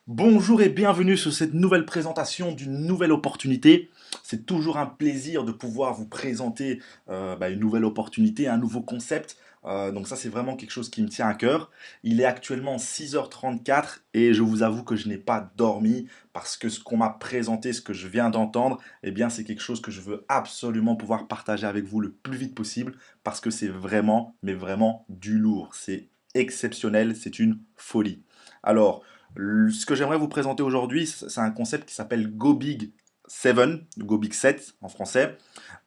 Bonjour et bienvenue sur cette nouvelle présentation d'une nouvelle opportunité. C'est toujours un plaisir de pouvoir vous présenter une nouvelle opportunité, un nouveau concept. Donc ça c'est vraiment quelque chose qui me tient à cœur. Il est actuellement 6h34 et je vous avoue que je n'ai pas dormi parce que ce qu'on m'a présenté, ce que je viens d'entendre, eh bien c'est quelque chose que je veux absolument pouvoir partager avec vous le plus vite possible parce que c'est vraiment, mais vraiment du lourd. C'est exceptionnel, c'est une folie. Alors, ce que j'aimerais vous présenter aujourd'hui, c'est un concept qui s'appelle Go Big 7, Go Big 7 en français.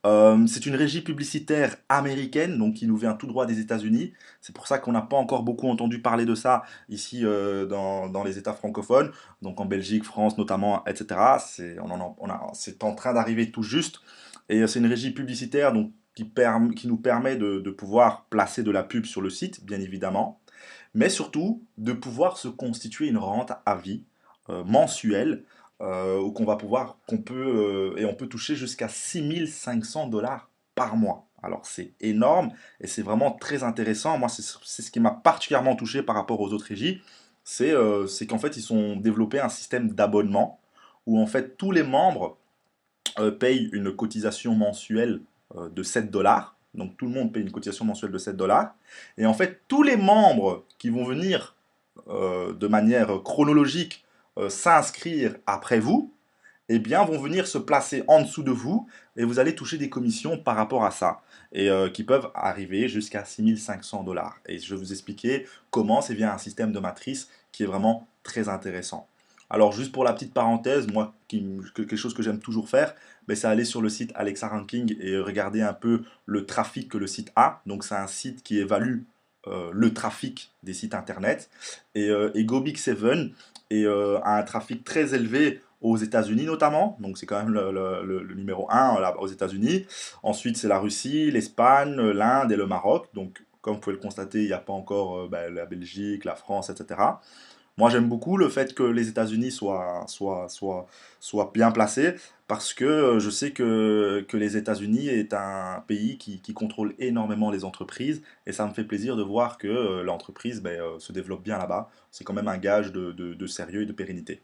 C'est une régie publicitaire américaine, donc qui nous vient tout droit des États-Unis. C'est pour ça qu'on n'a pas encore beaucoup entendu parler de ça ici dans les États francophones, donc en Belgique, France notamment, etc. C'est en train d'arriver tout juste. Et c'est une régie publicitaire donc, qui nous permet de pouvoir placer de la pub sur le site, bien évidemment, mais surtout de pouvoir se constituer une rente à vie mensuelle où on peut toucher jusqu'à 6500 $ par mois. Alors c'est énorme et c'est vraiment très intéressant. Moi, c'est ce qui m'a particulièrement touché par rapport aux autres régies, c'est qu'en fait, ils ont développé un système d'abonnement où en fait tous les membres payent une cotisation mensuelle de 7 $. Donc tout le monde paye une cotisation mensuelle de 7 $. Et en fait, tous les membres qui vont venir de manière chronologique s'inscrire après vous, eh bien, vont venir se placer en dessous de vous et vous allez toucher des commissions par rapport à ça et qui peuvent arriver jusqu'à 6500 $. Et je vais vous expliquer comment c'est via un système de matrice qui est vraiment très intéressant. Alors, juste pour la petite parenthèse, moi, quelque chose que j'aime toujours faire, ben, c'est aller sur le site Alexa Ranking et regarder un peu le trafic que le site a. Donc, c'est un site qui évalue le trafic des sites internet. Et GoBig7 a un trafic très élevé aux États-Unis notamment, donc c'est quand même le numéro un là, aux États-Unis. Ensuite, c'est la Russie, l'Espagne, l'Inde et le Maroc. Donc, comme vous pouvez le constater, il n'y a pas encore la Belgique, la France, etc. Moi, j'aime beaucoup le fait que les États-Unis soient bien placés parce que je sais que les États-Unis est un pays qui contrôle énormément les entreprises et ça me fait plaisir de voir que l'entreprise se développe bien là-bas. C'est quand même un gage de sérieux et de pérennité.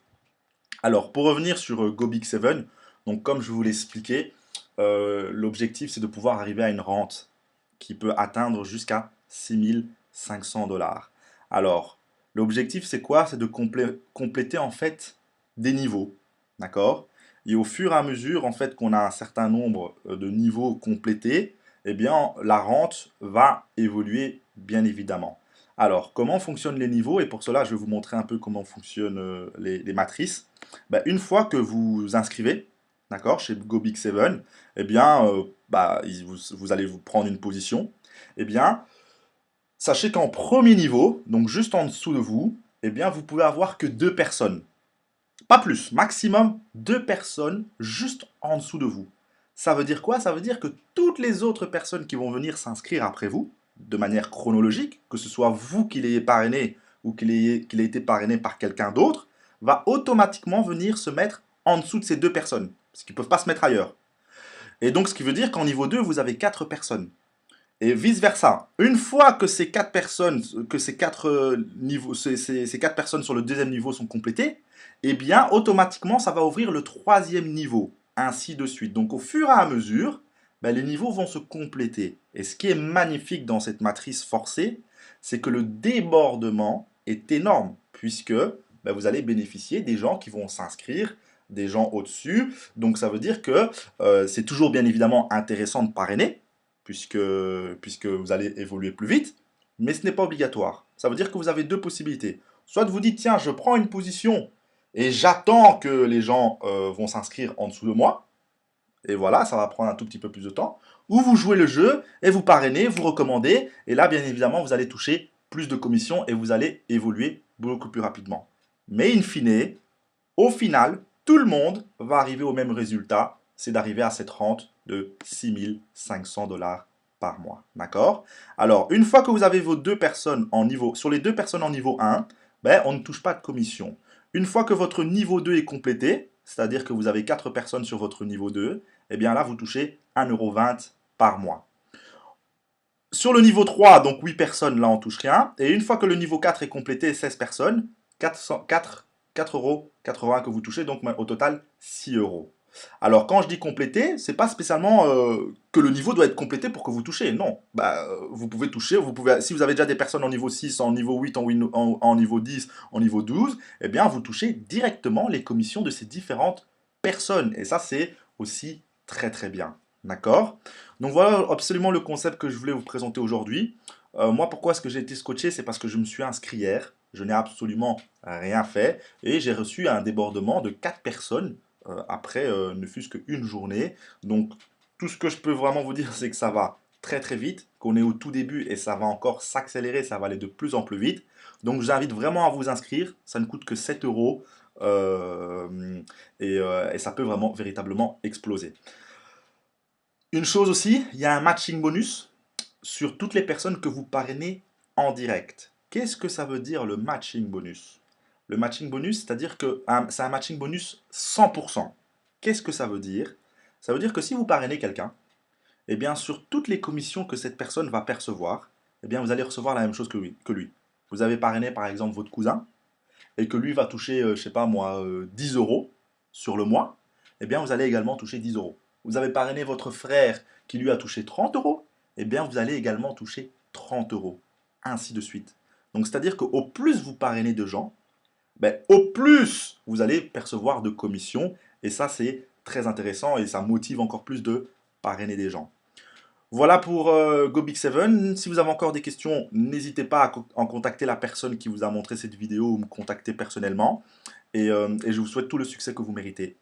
Alors, pour revenir sur GoBig7, donc comme je vous l'ai expliqué, l'objectif c'est de pouvoir arriver à une rente qui peut atteindre jusqu'à 6500 $. Alors, l'objectif c'est quoi? C'est de compléter en fait des niveaux, d'accord? Et au fur et à mesure en fait qu'on a un certain nombre de niveaux complétés, eh bien la rente va évoluer bien évidemment. Alors, comment fonctionnent les niveaux? Et pour cela, je vais vous montrer un peu comment fonctionnent les matrices. Ben, une fois que vous inscrivez, d'accord, chez GoBig7, eh bien, vous allez vous prendre une position. Eh bien, sachez qu'en premier niveau, donc juste en dessous de vous, eh bien, vous pouvez avoir que deux personnes. Pas plus, maximum deux personnes juste en dessous de vous. Ça veut dire quoi? Ça veut dire que toutes les autres personnes qui vont venir s'inscrire après vous, de manière chronologique, que ce soit vous qui l'ayez parrainé ou qu'il ait été parrainé par quelqu'un d'autre, va automatiquement venir se mettre en dessous de ces deux personnes, parce qu'ils ne peuvent pas se mettre ailleurs. Et donc, ce qui veut dire qu'en niveau 2, vous avez quatre personnes. Et vice-versa. Une fois que ces quatre personnes, que ces quatre niveaux, ces quatre personnes sur le deuxième niveau sont complétées, eh bien, automatiquement, ça va ouvrir le troisième niveau, ainsi de suite. Donc, au fur et à mesure, ben, les niveaux vont se compléter. Et ce qui est magnifique dans cette matrice forcée, c'est que le débordement est énorme, puisque ben, vous allez bénéficier des gens qui vont s'inscrire, des gens au-dessus. Donc, ça veut dire que c'est toujours bien évidemment intéressant de parrainer, puisque vous allez évoluer plus vite, mais ce n'est pas obligatoire. Ça veut dire que vous avez deux possibilités. Soit vous dites, tiens, je prends une position et j'attends que les gens vont s'inscrire en dessous de moi, et voilà, ça va prendre un tout petit peu plus de temps. Ou vous jouez le jeu et vous parrainez, vous recommandez, et là, bien évidemment, vous allez toucher plus de commissions et vous allez évoluer beaucoup plus rapidement. Mais in fine, au final, tout le monde va arriver au même résultat, c'est d'arriver à cette rente de 6500 $ par mois. D'accord? Alors, une fois que vous avez vos deux personnes en niveau, sur les deux personnes en niveau 1, ben, on ne touche pas de commission. Une fois que votre niveau 2 est complété, c'est-à-dire que vous avez 4 personnes sur votre niveau 2, eh bien là, vous touchez 1,20 € par mois. Sur le niveau 3, donc 8 personnes, là on touche rien. Et une fois que le niveau 4 est complété, 16 personnes, 4 4,80 € que vous touchez, donc au total 6 euros. Alors quand je dis compléter, c'est pas spécialement que le niveau doit être complété pour que vous touchez. Non, bah, vous pouvez toucher, si vous avez déjà des personnes en niveau 6, en niveau 8, en niveau 10, en niveau 12, eh bien vous touchez directement les commissions de ces différentes personnes. Et ça c'est aussi très très bien. D'accord? Donc voilà absolument le concept que je voulais vous présenter aujourd'hui. Moi, pourquoi est-ce que j'ai été scotché? C'est parce que je me suis inscrit hier. Je n'ai absolument rien fait. Et j'ai reçu un débordement de 4 personnes après ne fût-ce qu'une journée. Donc, tout ce que je peux vraiment vous dire, c'est que ça va très très vite, qu'on est au tout début et ça va encore s'accélérer, ça va aller de plus en plus vite. Donc, j'invite vraiment à vous inscrire. Ça ne coûte que 7 euros et ça peut vraiment véritablement exploser. Une chose aussi, il y a un matching bonus sur toutes les personnes que vous parrainez en direct. Qu'est-ce que ça veut dire le matching bonus? Le matching bonus, c'est-à-dire que c'est un matching bonus 100%. Qu'est-ce que ça veut dire? Ça veut dire que si vous parrainez quelqu'un, eh bien sur toutes les commissions que cette personne va percevoir, eh bien vous allez recevoir la même chose que lui. Vous avez parrainé par exemple votre cousin et que lui va toucher, je sais pas moi, 10 euros sur le mois, eh bien vous allez également toucher 10 euros. Vous avez parrainé votre frère qui lui a touché 30 euros, eh bien vous allez également toucher 30 euros. Ainsi de suite. Donc c'est-à-dire qu'au plus vous parrainez de gens, ben, au plus vous allez percevoir de commissions. Et ça, c'est très intéressant et ça motive encore plus de parrainer des gens. Voilà pour Go Big 7. Si vous avez encore des questions, n'hésitez pas à en contacter la personne qui vous a montré cette vidéo ou me contacter personnellement. Et je vous souhaite tout le succès que vous méritez.